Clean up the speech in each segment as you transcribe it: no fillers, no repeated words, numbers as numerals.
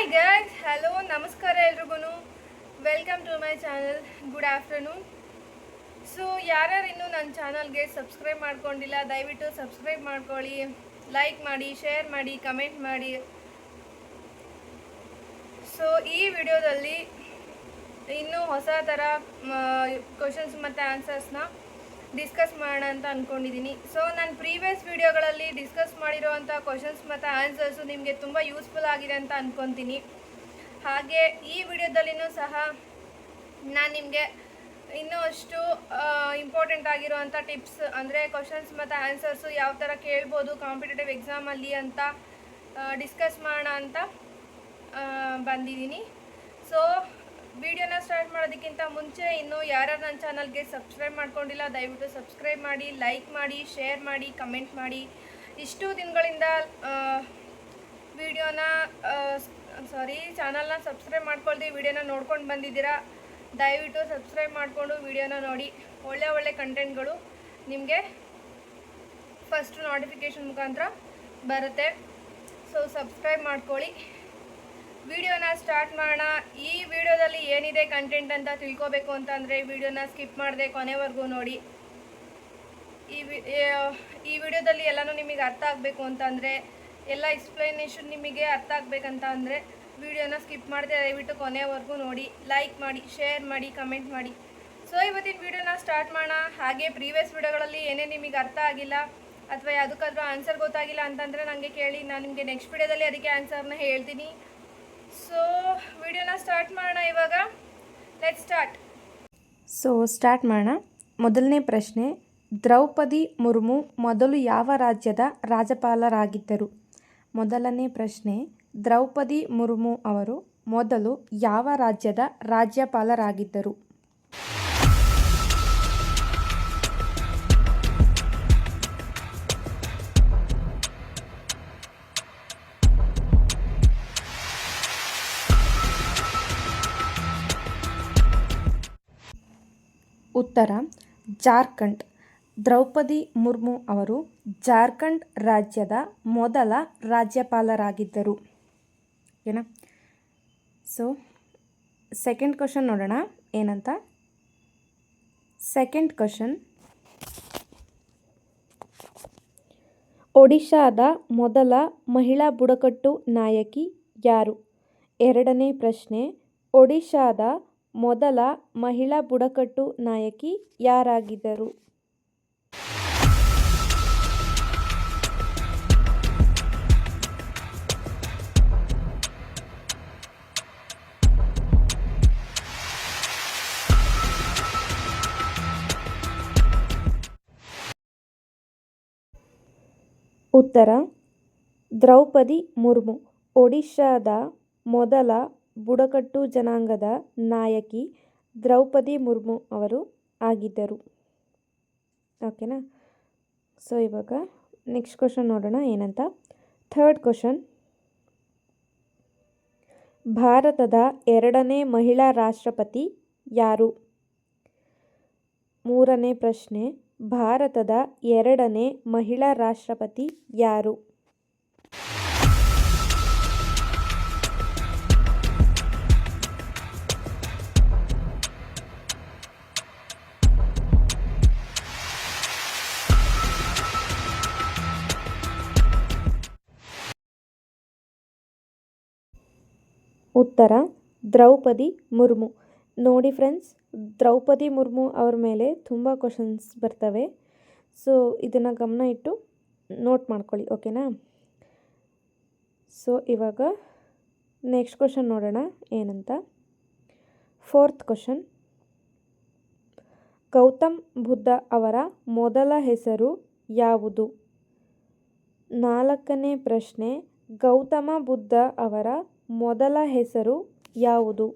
Hi guys, hello, ನಮಸ್ಕಾರ ಎಲ್ರಿಗೂ. Welcome to my channel. Good afternoon. So ಯಾರ್ಯಾರು ಇನ್ನೂ ನನ್ನ ಚಾನಲ್ಗೆ ಸಬ್ಸ್ಕ್ರೈಬ್ ಮಾಡ್ಕೊಂಡಿಲ್ಲ, ದಯವಿಟ್ಟು ಸಬ್ಸ್ಕ್ರೈಬ್ ಮಾಡ್ಕೊಳ್ಳಿ, ಲೈಕ್ ಮಾಡಿ, ಶೇರ್ ಮಾಡಿ, ಕಮೆಂಟ್ ಮಾಡಿ. ಸೊ ಈ ವಿಡಿಯೋದಲ್ಲಿ ಇನ್ನೂ ಹೊಸ ಥರ ಕ್ವಶನ್ಸ್ ಮತ್ತು ಆನ್ಸರ್ಸ್ನ ಡಿಸ್ಕಸ್ ಮಾಡೋಣ ಅಂತ ಅಂದ್ಕೊಂಡಿದ್ದೀನಿ. ಸೊ ನಾನು ಪ್ರೀವಿಯಸ್ ವಿಡಿಯೋಗಳಲ್ಲಿ ಡಿಸ್ಕಸ್ ಮಾಡಿರೋವಂಥ ಕ್ವಶನ್ಸ್ ಮತ್ತು ಆನ್ಸರ್ಸು ನಿಮಗೆ ತುಂಬ ಯೂಸ್ಫುಲ್ ಆಗಿದೆ ಅಂತ ಅಂದ್ಕೊತೀನಿ. ಹಾಗೆ ಈ ವಿಡಿಯೋದಲ್ಲಿನೂ ಸಹ ನಾನು ನಿಮಗೆ ಇನ್ನೂ ಅಷ್ಟು ಇಂಪಾರ್ಟೆಂಟ್ ಆಗಿರೋವಂಥ ಟಿಪ್ಸ್, ಅಂದರೆ ಕ್ವಶನ್ಸ್ ಮತ್ತು ಆನ್ಸರ್ಸು ಯಾವ ಥರ ಕೇಳ್ಬೋದು ಕಾಂಪಿಟೇಟಿವ್ ಎಕ್ಸಾಮಲ್ಲಿ ಅಂತ ಡಿಸ್ಕಸ್ ಮಾಡೋಣ ಅಂತ ಬಂದಿದ್ದೀನಿ. ಸೊ ವಿಡಿಯೋನ ಸ್ಟಾರ್ಟ್ ಮಾಡೋದಕ್ಕಿಂತ ಮುಂಚೆ ಇನ್ನೂ ಯಾರು ನನ್ನ ಚಾನಲ್ಗೆ ಸಬ್ಸ್ಕ್ರೈಬ್ ಮಾಡ್ಕೊಂಡಿಲ್ಲ, ದಯವಿಟ್ಟು ಸಬ್ಸ್ಕ್ರೈಬ್ ಮಾಡಿ, ಲೈಕ್ ಮಾಡಿ, ಶೇರ್ ಮಾಡಿ, ಕಮೆಂಟ್ ಮಾಡಿ. ಇಷ್ಟು ದಿನಗಳಿಂದ ಚಾನಲ್ನ ಸಬ್ಸ್ಕ್ರೈಬ್ ಮಾಡ್ಕೊಳ್ದೆ ವಿಡಿಯೋನ ನೋಡ್ಕೊಂಡು ಬಂದಿದ್ದೀರಾ. ದಯವಿಟ್ಟು ಸಬ್ಸ್ಕ್ರೈಬ್ ಮಾಡಿಕೊಂಡು ವಿಡಿಯೋನ ನೋಡಿ. ಒಳ್ಳೆ ಕಂಟೆಂಟ್ಗಳು ನಿಮಗೆ ಫಸ್ಟ್ ನೋಟಿಫಿಕೇಷನ್ ಮುಖಾಂತರ ಬರುತ್ತೆ. ಸೊ ಸಬ್ಸ್ಕ್ರೈಬ್ ಮಾಡ್ಕೊಳ್ಳಿ. ವಿಡಿಯೋನ ಸ್ಟಾರ್ಟ್ ಮಾಡೋಣ. ಈ ವಿಡಿಯೋದಲ್ಲಿ ಏನಿದೆ ಕಂಟೆಂಟ್ ಅಂತ ತಿಳ್ಕೊಬೇಕು ಅಂತಂದರೆ ವಿಡಿಯೋನ ಸ್ಕಿಪ್ ಮಾಡದೆ ಕೊನೆವರೆಗೂ ನೋಡಿ. ಈ ವಿಡಿಯೋದಲ್ಲಿ ಎಲ್ಲನೂ ನಿಮಗೆ ಅರ್ಥ ಆಗಬೇಕು ಅಂತಂದರೆ, ಎಲ್ಲ ಎಕ್ಸ್ಪ್ಲನೇಷನ್ ನಿಮಗೆ ಅರ್ಥ ಆಗಬೇಕಂತ ಅಂದರೆ ವಿಡಿಯೋನ ಸ್ಕಿಪ್ ಮಾಡದೆ ದಯವಿಟ್ಟು ಕೊನೆವರೆಗೂ ನೋಡಿ, ಲೈಕ್ ಮಾಡಿ, ಶೇರ್ ಮಾಡಿ, ಕಮೆಂಟ್ ಮಾಡಿ. ಸೊ ಇವತ್ತಿನ ವಿಡಿಯೋನ ಸ್ಟಾರ್ಟ್ ಮಾಡೋಣ. ಹಾಗೆ ಪ್ರೀವಿಯಸ್ ವಿಡಿಯೋಗಳಲ್ಲಿ ಏನೇ ನಿಮಗೆ ಅರ್ಥ ಆಗಿಲ್ಲ ಅಥವಾ ಯಾವುದಕ್ಕಾದ್ರೂ ಆನ್ಸರ್ ಗೊತ್ತಾಗಿಲ್ಲ ಅಂತಂದರೆ ನನಗೆ ಕೇಳಿ, ನಾನು ನಿಮಗೆ ನೆಕ್ಸ್ಟ್ ವಿಡಿಯೋದಲ್ಲಿ ಅದಕ್ಕೆ ಆನ್ಸರ್ನ ಹೇಳ್ತೀನಿ. ಸೊ ವಿಡಿಯೋನ ಸ್ಟಾರ್ಟ್ ಮಾಡೋಣ ಇವಾಗ. Let's start. ಸ್ಟಾರ್ಟ್ ಮಾಡೋಣ. ಮೊದಲನೇ ಪ್ರಶ್ನೆ, ದ್ರೌಪದಿ ಮುರ್ಮು ಮೊದಲು ಯಾವ ರಾಜ್ಯದ ರಾಜ್ಯಪಾಲರಾಗಿದ್ದರು? ಮೊದಲನೇ ಪ್ರಶ್ನೆ, ದ್ರೌಪದಿ ಮುರ್ಮು ಅವರು ಮೊದಲು ಯಾವ ರಾಜ್ಯದ ರಾಜ್ಯಪಾಲರಾಗಿದ್ದರು? ಉತ್ತರ ಜಾರ್ಖಂಡ್. ದ್ರೌಪದಿ ಮುರ್ಮು ಅವರು ಜಾರ್ಖಂಡ್ ರಾಜ್ಯದ ಮೊದಲ ರಾಜ್ಯಪಾಲರಾಗಿದ್ದರು. ಓಕೆನಾ? ಸೊ ಸೆಕೆಂಡ್ ಕ್ವಶನ್ ನೋಡೋಣ ಏನಂತ. ಸೆಕೆಂಡ್ ಕ್ವಶನ್, ಒಡಿಶಾದ ಮೊದಲ ಮಹಿಳಾ ಬುಡಕಟ್ಟು ನಾಯಕಿ ಯಾರು? ಎರಡನೇ ಪ್ರಶ್ನೆ, ಒಡಿಶಾದ ಮೊದಲ ಮಹಿಳಾ ಬುಡಕಟ್ಟು ನಾಯಕಿ ಯಾರಾಗಿದ್ದರು? ಉತ್ತರ ದ್ರೌಪದಿ ಮುರ್ಮು. ಒಡಿಶಾದ ಮೊದಲ ಬುಡಕಟ್ಟು ಜನಾಂಗದ ನಾಯಕಿ ದ್ರೌಪದಿ ಮುರ್ಮು ಅವರು ಆಗಿದ್ದರು. ಓಕೆನಾ? ಸೊ ಇವಾಗ ನೆಕ್ಸ್ಟ್ ಕ್ವಶನ್ ನೋಡೋಣ ಏನಂತ. ಥರ್ಡ್ ಕ್ವಶನ್, ಭಾರತದ ಎರಡನೇ ಮಹಿಳಾ ರಾಷ್ಟ್ರಪತಿ ಯಾರು? ಮೂರನೇ ಪ್ರಶ್ನೆ, ಭಾರತದ ಎರಡನೇ ಮಹಿಳಾ ರಾಷ್ಟ್ರಪತಿ ಯಾರು? ಉತ್ತರ ದ್ರೌಪದಿ ಮುರ್ಮು. ನೋಡಿ ಫ್ರೆಂಡ್ಸ್, ದ್ರೌಪದಿ ಮುರ್ಮು ಅವ್ರ ಮೇಲೆ ತುಂಬ ಕ್ವಶನ್ಸ್ ಬರ್ತವೆ. ಸೊ ಇದನ್ನು ಗಮನ ಇಟ್ಟು ನೋಟ್ ಮಾಡ್ಕೊಳ್ಳಿ. ಓಕೆನಾ? ಸೊ ಇವಾಗ ನೆಕ್ಸ್ಟ್ ಕ್ವಶನ್ ನೋಡೋಣ ಏನಂತ. ಫೋರ್ತ್ ಕ್ವಶನ್, ಗೌತಮ್ ಬುದ್ಧ ಅವರ ಮೊದಲ ಹೆಸರು ಯಾವುದು? ನಾಲ್ಕನೇ ಪ್ರಶ್ನೆ, ಗೌತಮ ಬುದ್ಧ ಅವರ ಮೊದಲ ಹೆಸರು ಯಾವುದು?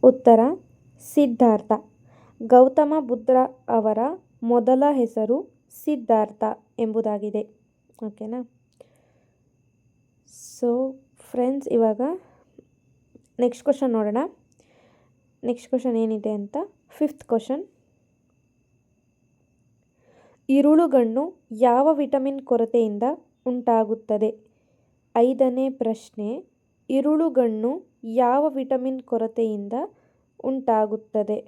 ಉತ್ತರ ಸಿದ್ಧಾರ್ಥ. ಗೌತಮ ಬುದ್ಧ ಅವರ ಮೊದಲ ಹೆಸರು ಸಿದ್ಧಾರ್ಥ ಎಂಬುದಾಗಿದೆ. ಓಕೆನಾ? ಸೊ ಫ್ರೆಂಡ್ಸ್, ಇವಾಗ ನೆಕ್ಸ್ಟ್ ಕ್ವಶನ್ ನೋಡೋಣ. ನೆಕ್ಸ್ಟ್ ಕ್ವಶನ್ ಏನಿದೆ ಅಂತ. 5th question. ಈರುಳ್ಳುಗಣ್ಣು ಯಾವ ವಿಟಮಿನ್ ಕೊರತೆಯಿಂದ ಉಂಟಾಗುತ್ತದೆ? 5ನೇ ಪ್ರಶ್ನೆ. ಈರುಳ್ಳುಗಣ್ಣು ಯಾವ ವಿಟಮಿನ್ ಕೊರತೆಯಿಂದ ಉಂಟಾಗುತ್ತದೆ?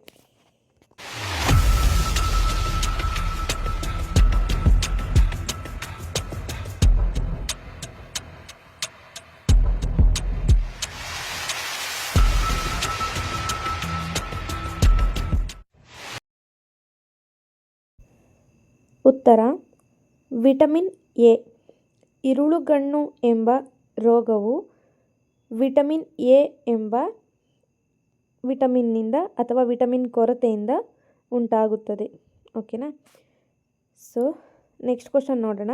ಉತ್ತರ ವಿಟಮಿನ್ ಎ. ಈರುಳ್ಳುಗಣ್ಣು ಎಂಬ ರೋಗವು ವಿಟಮಿನ್ ಎ ಎಂಬ ವಿಟಮಿನ್ನಿಂದ ಅಥವಾ ವಿಟಮಿನ್ ಕೊರತೆಯಿಂದ ಉಂಟಾಗುತ್ತದೆ. ಓಕೆನಾ? ಸೊ ನೆಕ್ಸ್ಟ್ ಕ್ವಶನ್ ನೋಡೋಣ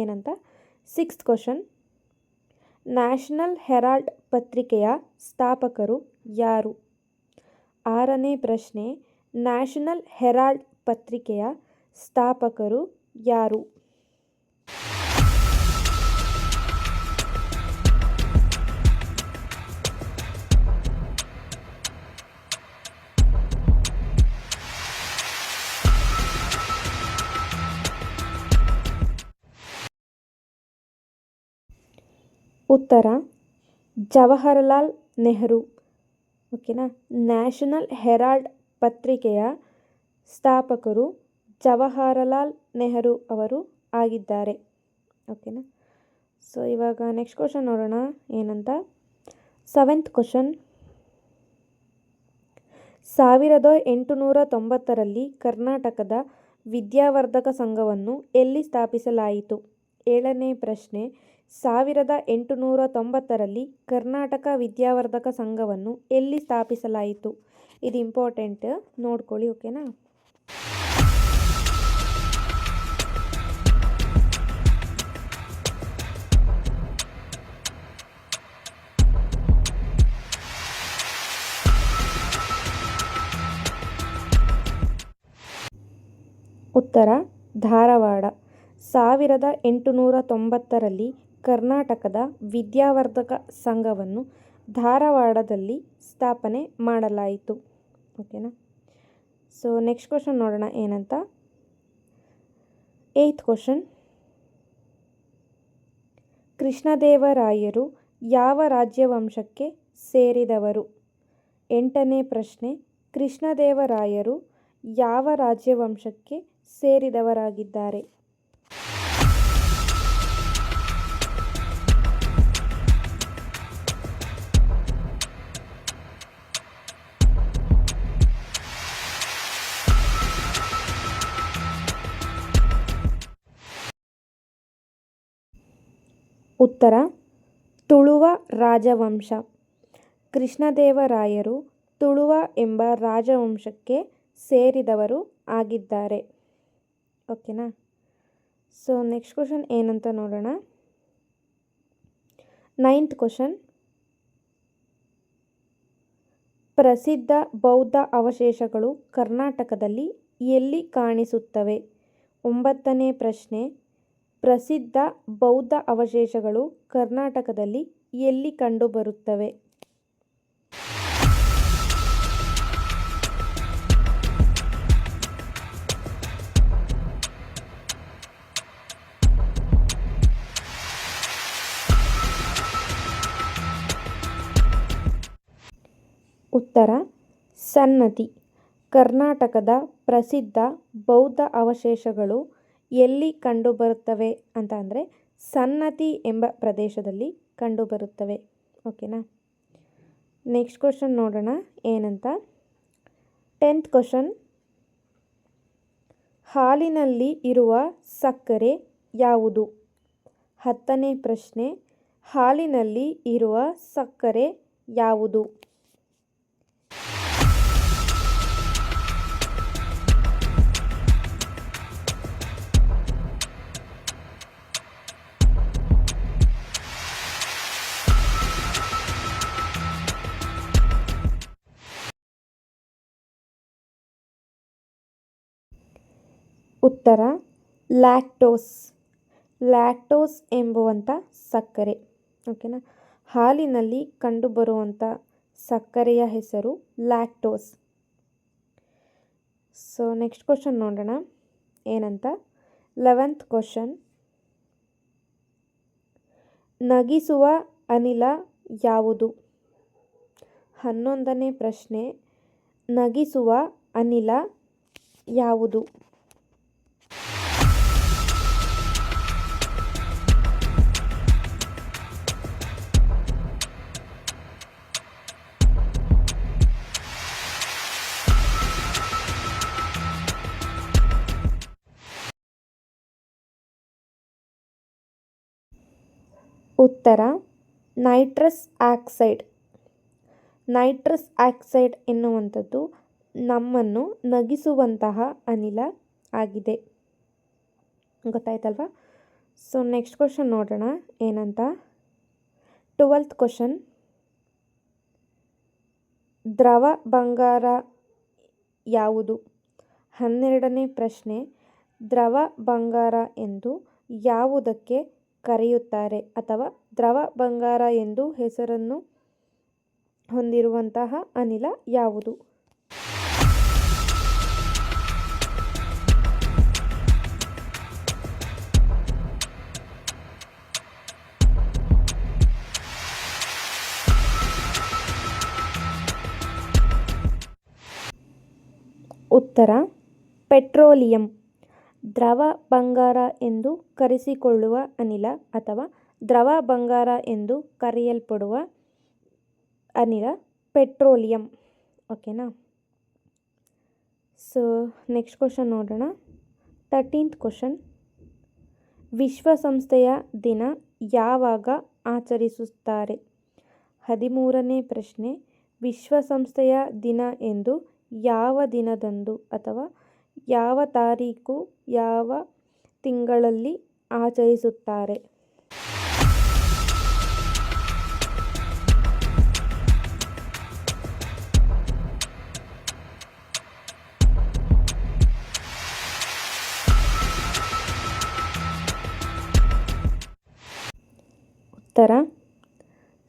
ಏನಂತ. 6th question. ನ್ಯಾಷನಲ್ ಹೆರಾಲ್ಡ್ ಪತ್ರಿಕೆಯ ಸ್ಥಾಪಕರು ಯಾರು? 6ನೇ ಪ್ರಶ್ನೆ. ನ್ಯಾಷನಲ್ ಹೆರಾಲ್ಡ್ ಪತ್ರಿಕೆಯ ಸ್ಥಾಪಕರು ಯಾರು? ಉತ್ತರ ಜವಾಹರಲಾಲ್ ನೆಹರು. ಓಕೆನಾ? ನ್ಯಾಷನಲ್ ಹೆರಾಲ್ಡ್ ಪತ್ರಿಕೆಯ ಸ್ಥಾಪಕರು ಜವಾಹರಲಾಲ್ ನೆಹರು ಅವರು ಆಗಿದ್ದಾರೆ. ಓಕೆನಾ? ಸೊ ಇವಾಗ ನೆಕ್ಸ್ಟ್ ಕ್ವಶನ್ ನೋಡೋಣ ಏನಂತ. 7th question. 1890ರಲ್ಲಿ ಕರ್ನಾಟಕದ ವಿದ್ಯಾವರ್ಧಕ ಸಂಘವನ್ನು ಎಲ್ಲಿ ಸ್ಥಾಪಿಸಲಾಯಿತು? 7ನೇ ಪ್ರಶ್ನೆ. 1890ರಲ್ಲಿ ಕರ್ನಾಟಕ ವಿದ್ಯಾವರ್ಧಕ ಸಂಘವನ್ನು ಎಲ್ಲಿ ಸ್ಥಾಪಿಸಲಾಯಿತು? ಇದು ಇಂಪಾರ್ಟೆಂಟ್, ನೋಡ್ಕೊಳ್ಳಿ. ಓಕೆನಾ? ಉತ್ತರ ಧಾರವಾಡ. 1890ರಲ್ಲಿ ಕರ್ನಾಟಕದ ವಿದ್ಯಾವರ್ಧಕ ಸಂಘವನ್ನು ಧಾರವಾಡದಲ್ಲಿ ಸ್ಥಾಪನೆ ಮಾಡಲಾಯಿತು. ಓಕೆನಾ? ಸೊ ನೆಕ್ಸ್ಟ್ ಕ್ವಶನ್ ನೋಡೋಣ ಏನಂತ. 8th question. ಕೃಷ್ಣದೇವರಾಯರು ಯಾವ ರಾಜ್ಯವಂಶಕ್ಕೆ ಸೇರಿದವರು? 8ನೇ ಪ್ರಶ್ನೆ. ಕೃಷ್ಣದೇವರಾಯರು ಯಾವ ರಾಜ್ಯವಂಶಕ್ಕೆ ಸೇರಿದವರಾಗಿದ್ದಾರೆ? ಉತ್ತರ ತುಳುವ ರಾಜವಂಶ. ಕೃಷ್ಣದೇವರಾಯರು ತುಳುವ ಎಂಬ ರಾಜವಂಶಕ್ಕೆ ಸೇರಿದವರು ಆಗಿದ್ದಾರೆ. ಓಕೆನಾ? ಸೊ ನೆಕ್ಸ್ಟ್ ಕ್ವಶನ್ ಏನಂತ ನೋಡೋಣ. 9th question. ಪ್ರಸಿದ್ಧ ಬೌದ್ಧ ಅವಶೇಷಗಳು ಕರ್ನಾಟಕದಲ್ಲಿ ಎಲ್ಲಿ ಕಾಣಿಸುತ್ತವೆ? 9ನೇ ಪ್ರಶ್ನೆ. ಪ್ರಸಿದ್ಧ ಬೌದ್ಧ ಅವಶೇಷಗಳು ಕರ್ನಾಟಕದಲ್ಲಿ ಎಲ್ಲಿ ಕಂಡುಬರುತ್ತವೆ? ಉತ್ತರ ಸನ್ನತಿ. ಕರ್ನಾಟಕದ ಪ್ರಸಿದ್ಧ ಬೌದ್ಧ ಅವಶೇಷಗಳು ಎಲ್ಲಿ ಕಂಡುಬರುತ್ತವೆ ಅಂತ ಅಂದರೆ ಸನ್ನತಿ ಎಂಬ ಪ್ರದೇಶದಲ್ಲಿ ಕಂಡುಬರುತ್ತವೆ. ಓಕೆನಾ? ನೆಕ್ಸ್ಟ್ ಕ್ವಶನ್ ನೋಡೋಣ ಏನಂತ. 10th question. ಹಾಲಿನಲ್ಲಿ ಇರುವ ಸಕ್ಕರೆ ಯಾವುದು? 10ನೇ ಪ್ರಶ್ನೆ. ಹಾಲಿನಲ್ಲಿ ಇರುವ ಸಕ್ಕರೆ ಯಾವುದು? ಉತ್ತರ ಲ್ಯಾಕ್ಟೋಸ್. ಲ್ಯಾಕ್ಟೋಸ್ ಎಂಬುವಂಥ ಸಕ್ಕರೆ. ಓಕೆನಾ. ಹಾಲಿನಲ್ಲಿ ಕಂಡುಬರುವಂಥ ಸಕ್ಕರೆಯ ಹೆಸರು ಲ್ಯಾಕ್ಟೋಸ್. ಸೊ ನೆಕ್ಸ್ಟ್ ಕ್ವಶನ್ ನೋಡೋಣ ಏನಂತ. 11th question. ನಗಿಸುವ ಅನಿಲ ಯಾವುದು? 11ನೇ ಪ್ರಶ್ನೆ. ನಗಿಸುವ ಅನಿಲ ಯಾವುದು? ಉತ್ತರ ನೈಟ್ರಸ್ ಆಕ್ಸೈಡ್. ನೈಟ್ರಸ್ ಆಕ್ಸೈಡ್ ಎನ್ನುವಂಥದ್ದು ನಮ್ಮನ್ನು ನಗಿಸುವಂತಹ ಅನಿಲ ಆಗಿದೆ. ಗೊತ್ತಾಯ್ತಲ್ವಾ? ಸೊ ನೆಕ್ಸ್ಟ್ ಕ್ವಶನ್ ನೋಡೋಣ ಏನಂತ. 12th question. ದ್ರವ ಬಂಗಾರ ಯಾವುದು? 12ನೇ ಪ್ರಶ್ನೆ. ದ್ರವ ಬಂಗಾರ ಎಂದು ಯಾವುದಕ್ಕೆ ಕರೆಯುತ್ತಾರೆ ಅಥವಾ ದ್ರವ ಬಂಗಾರ ಎಂದು ಹೆಸರನ್ನು ಹೊಂದಿರುವಂತಹ ಅನಿಲ ಯಾವುದು? ಉತ್ತರ ಪೆಟ್ರೋಲಿಯಂ. ದ್ರವ ಬಂಗಾರ ಎಂದು ಕರೆಸಿಕೊಳ್ಳುವ ಅನಿಲ ಅಥವಾ ದ್ರವ ಬಂಗಾರ ಎಂದು ಕರೆಯಲ್ಪಡುವ ಅನಿಲ ಪೆಟ್ರೋಲಿಯಂ. ಓಕೆನಾ. ಸೊ ನೆಕ್ಸ್ಟ್ ಕ್ವಶನ್ ನೋಡೋಣ. 13th question. ವಿಶ್ವಸಂಸ್ಥೆಯ ದಿನ ಯಾವಾಗ ಆಚರಿಸುತ್ತಾರೆ? 13ನೇ ಪ್ರಶ್ನೆ. ವಿಶ್ವಸಂಸ್ಥೆಯ ದಿನ ಎಂದು ಯಾವ ದಿನದಂದು ಅಥವಾ ಯಾವ ತಾರೀಕು ಯಾವ ತಿಂಗಳಲ್ಲಿ ಆಚರಿಸುತ್ತಾರೆ? ಉತ್ತರ.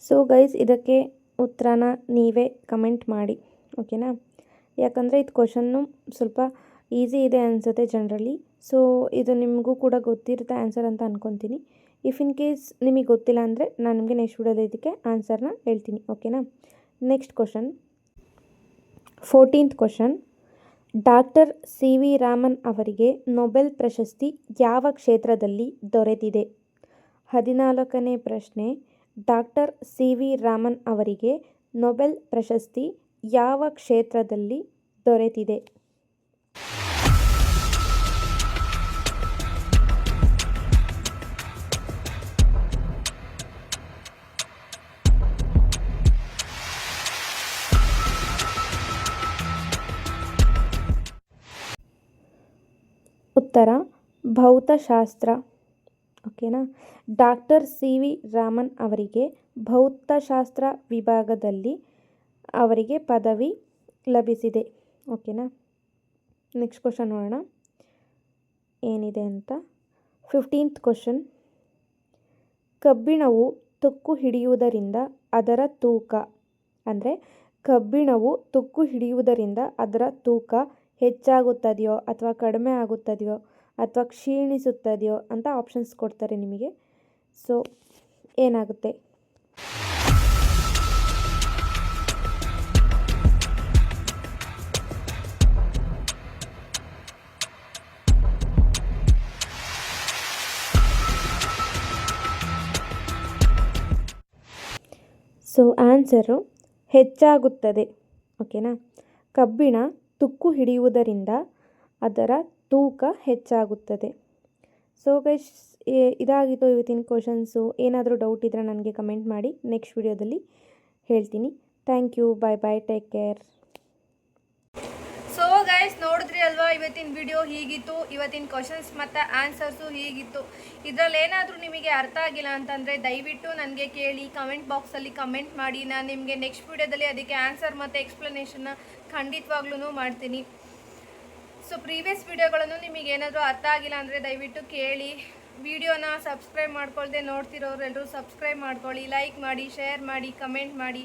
ಸೊ ಗೈಸ್ ಇದಕ್ಕೆ ಉತ್ತರನ ನೀವೇ ಕಮೆಂಟ್ ಮಾಡಿ. ಓಕೆನಾ. ಯಾಕಂದರೆ ಇದು ಕ್ವಶನ್ನು ಸ್ವಲ್ಪ ಈಸಿ ಇದೆ ಅನಿಸುತ್ತೆ ಜನರಲಿ. ಸೊ ಇದು ನಿಮಗೂ ಕೂಡ ಗೊತ್ತಿರುತ್ತೆ ಆನ್ಸರ್ ಅಂತ ಅಂದ್ಕೊತೀನಿ. ಇಫ್ ಇನ್ ಕೇಸ್ ನಿಮಗೆ ಗೊತ್ತಿಲ್ಲ ಅಂದರೆ ನಾನು ನಿಮಗೆ ನೆಕ್ಸ್ಟ್ ವಿಡಿಯೋದ ಇದಕ್ಕೆ ಆನ್ಸರ್ನ ಹೇಳ್ತೀನಿ. ಓಕೆನಾ. Next question. 14th question. Doctor C V Raman ಅವರಿಗೆ ನೊಬೆಲ್ ಪ್ರಶಸ್ತಿ ಯಾವ ಕ್ಷೇತ್ರದಲ್ಲಿ ದೊರೆತಿದೆ? 14ನೇ ಪ್ರಶ್ನೆ. ಡಾಕ್ಟರ್ ಸಿ ವಿ ರಾಮನ್ ಅವರಿಗೆ ನೊಬೆಲ್ ಪ್ರಶಸ್ತಿ ಯಾವ ಕ್ಷೇತ್ರದಲ್ಲಿ ದೊರೆತಿದೆ? ಉತ್ತರ ಭೌತಶಾಸ್ತ್ರ. ಓಕೆನಾ. ಡಾಕ್ಟರ್ ಸಿ ವಿ ರಾಮನ್ ಅವರಿಗೆ ಭೌತಶಾಸ್ತ್ರ ವಿಭಾಗದಲ್ಲಿ ಅವರಿಗೆ ಪದವಿ ಲಭಿಸಿದೆ. ಓಕೆನಾ. ನೆಕ್ಸ್ಟ್ ಕ್ವಶನ್ ನೋಡೋಣ ಏನಿದೆ ಅಂತ. 15th question. ಕಬ್ಬಿಣವು ತುಕ್ಕು ಹಿಡಿಯುವುದರಿಂದ ಅದರ ತೂಕ ಅಂದರೆ ಕಬ್ಬಿಣವು ತುಕ್ಕು ಹಿಡಿಯುವುದರಿಂದ ಅದರ ತೂಕ ಹೆಚ್ಚಾಗುತ್ತದೆಯೋ ಅಥವಾ ಕಡಿಮೆ ಆಗುತ್ತದೆಯೋ ಅಥವಾ ಕ್ಷೀಣಿಸುತ್ತದೆಯೋ ಅಂತ ಆಪ್ಷನ್ಸ್ ಕೊಡ್ತಾರೆ ನಿಮಗೆ. ಸೊ ಏನಾಗುತ್ತೆ? ಸೊ ಆನ್ಸರು ಹೆಚ್ಚಾಗುತ್ತದೆ. ಓಕೆನಾ. ಕಬ್ಬಿಣ ತುಕ್ಕು ಹಿಡಿಯುವುದರಿಂದ ಅದರ ತೂಕ ಹೆಚ್ಚಾಗುತ್ತದೆ. ಸೊ ಗೈಸ್ ಇದಾಗಿತ್ತು ಇವತ್ತಿನ ಕ್ವಶನ್ಸು. ಏನಾದರೂ ಡೌಟ್ ಇದ್ದರೆ ನನಗೆ ಕಮೆಂಟ್ ಮಾಡಿ, ನೆಕ್ಸ್ಟ್ ವಿಡಿಯೋದಲ್ಲಿ ಹೇಳ್ತೀನಿ. Thank you. Bye bye. Take care. So guys ನೋಡಿದ್ರಿ ಅಲ್ವಾ ಇವತ್ತಿನ ವಿಡಿಯೋ ಹೀಗಿತ್ತು. ಇವತ್ತಿನ ಕ್ವಶನ್ಸ್ ಮತ್ತು ಆನ್ಸರ್ಸು ಹೀಗಿತ್ತು. ಇದರಲ್ಲಿ ಏನಾದರೂ ನಿಮಗೆ ಅರ್ಥ ಆಗಿಲ್ಲ ಅಂತಂದರೆ ದಯವಿಟ್ಟು ನನಗೆ ಕೇಳಿ ಕಮೆಂಟ್ ಬಾಕ್ಸಲ್ಲಿ ಕಮೆಂಟ್ ಮಾಡಿ. ನಾನು ನಿಮಗೆ ನೆಕ್ಸ್ಟ್ ವಿಡಿಯೋದಲ್ಲಿ ಅದಕ್ಕೆ ಆನ್ಸರ್ ಮತ್ತು ಎಕ್ಸ್ಪ್ಲನೇಷನ್ನ ಖಂಡಿತವಾಗ್ಲೂ ಮಾಡ್ತೀನಿ. ಸೊ ಪ್ರೀವಿಯಸ್ ವಿಡಿಯೋಗಳನ್ನು ನಿಮಗೆ ಏನಾದರೂ ಅರ್ಥ ಆಗಿಲ್ಲ ಅಂದರೆ ದಯವಿಟ್ಟು ಕೇಳಿ ವಿಡಿಯೋನ ಸಬ್ಸ್ಕ್ರೈಬ್ ಮಾಡ್ಕೊಳ್ದೆ ನೋಡ್ತಿರೋರು ಎಲ್ಲರೂ ಸಬ್ಸ್ಕ್ರೈಬ್ ಮಾಡ್ಕೊಳ್ಳಿ, ಲೈಕ್ ಮಾಡಿ, ಶೇರ್ ಮಾಡಿ, ಕಮೆಂಟ್ ಮಾಡಿ.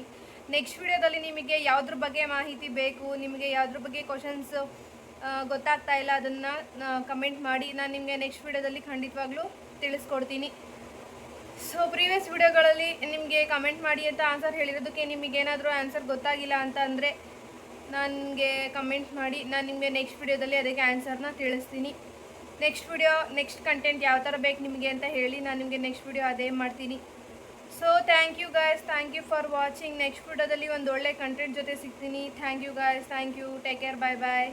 ನೆಕ್ಸ್ಟ್ ವಿಡಿಯೋದಲ್ಲಿ ನಿಮಗೆ ಯಾವುದ್ರ ಬಗ್ಗೆ ಮಾಹಿತಿ ಬೇಕು, ನಿಮಗೆ ಯಾವುದ್ರ ಬಗ್ಗೆ ಕ್ವಶನ್ಸ್ ಗೊತ್ತಾಗ್ತಾ ಇಲ್ಲ ಅದನ್ನು ಕಮೆಂಟ್ ಮಾಡಿ. ನಾನು ನಿಮಗೆ ನೆಕ್ಸ್ಟ್ ವಿಡಿಯೋದಲ್ಲಿ ಖಂಡಿತವಾಗ್ಲೂ ತಿಳಿಸ್ಕೊಡ್ತೀನಿ. ಸೊ ಪ್ರೀವಿಯಸ್ ವಿಡಿಯೋಗಳಲ್ಲಿ ನಿಮಗೆ ಕಮೆಂಟ್ ಮಾಡಿ ಅಂತ ಆನ್ಸರ್ ಹೇಳಿರೋದಕ್ಕೆ ನಿಮಗೇನಾದರೂ ಆನ್ಸರ್ ಗೊತ್ತಾಗಿಲ್ಲ ಅಂತ ಅಂದರೆ ನನಗೆ ಕಮೆಂಟ್ ಮಾಡಿ, ನಾನು ನಿಮಗೆ ನೆಕ್ಸ್ಟ್ ವಿಡಿಯೋದಲ್ಲಿ ಅದಕ್ಕೆ ಆನ್ಸರ್ನ ತಿಳಿಸ್ತೀನಿ. ನೆಕ್ಸ್ಟ್ ಕಂಟೆಂಟ್ ಯಾವ ಥರ ಬೇಕು ನಿಮಗೆ ಅಂತ ಹೇಳಿ ನಾನು ನಿಮಗೆ ನೆಕ್ಸ್ಟ್ ವಿಡಿಯೋ ಅದೇ ಮಾಡ್ತೀನಿ. So thank you guys, thank you for watching. Next ವಿಡಿಯೋದಲ್ಲಿ ಒಂದು ಒಳ್ಳೆ ಕಂಟೆಂಟ್ ಜೊತೆ ಸಿಗ್ತೀನಿ. Thank you guys, thank you, take care, bye bye.